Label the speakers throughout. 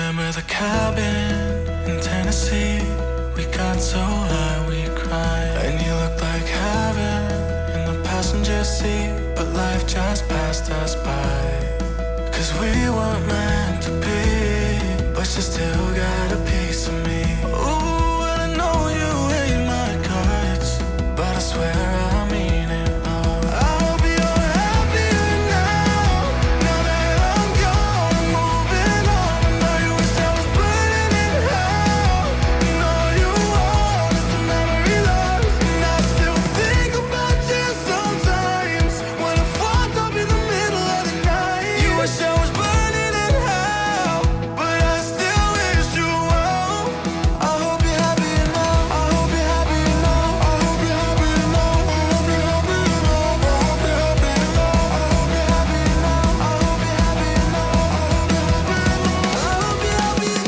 Speaker 1: Remember the cabin in Tennessee? We got so high we cried. And you looked like heaven in the passenger seat, but life just passed us by. Cause we weren't meant to be, but you still got a piece of me. Ooh, and I know you hate my guts, but I swear I mean it, love. I hope you're happier now, now that I'm gone, I'm moving on. I know you wish I was burning in hell. No, you are just a memory lost. And I still think about you sometimes, when I fucked up in the middle of the night. You wish I was burning in hell, but I still wish you well. I hope you're happy now, I hope you're happy now, I hope you're happy now, I hope you're happy now, I hope you're happy now, I hope you're happy now, I hope you're happy now, I hope you're happy now, I hope you're happy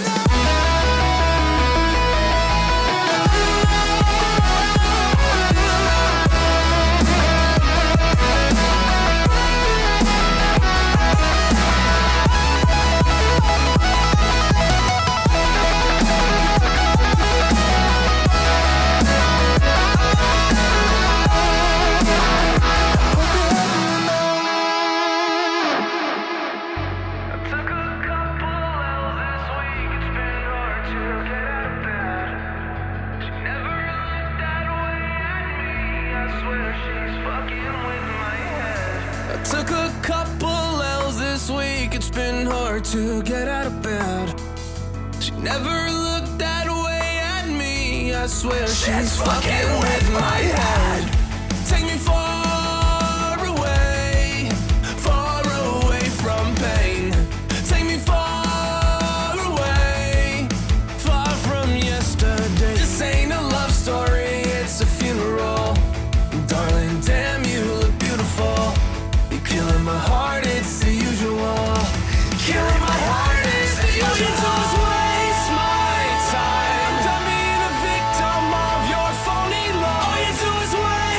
Speaker 2: I took a couple L's this week, it's been hard to get out of bed. She never looked that way at me, I swear she's fucking with my head. Take me far away from pain. Take me far away, far from yesterday. This ain't a love story, it's a funeral. Darling, damn, you look beautiful. You're killing my heart, it's the usual. Killing my heart, it's the usual. All you do is waste my time. I'm done being a victim of your phony love. All you do is waste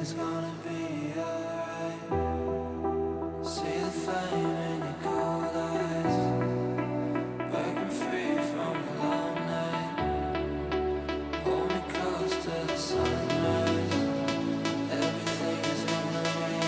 Speaker 1: is gonna be alright. See the flame in your cold eyes, breaking free from the long night. Hold me close to the sunrise. Everything is gonna be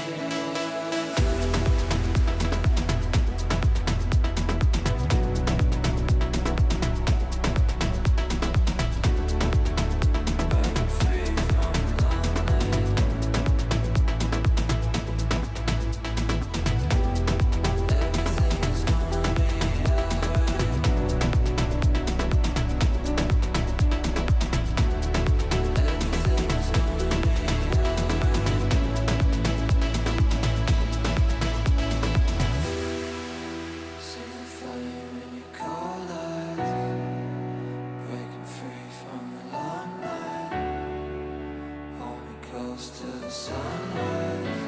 Speaker 1: to the sunrise.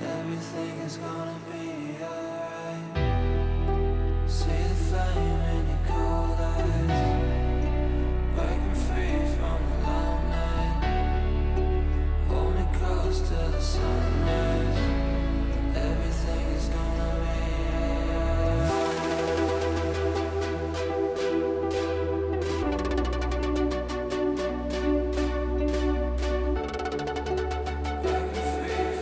Speaker 1: Everything is gonna be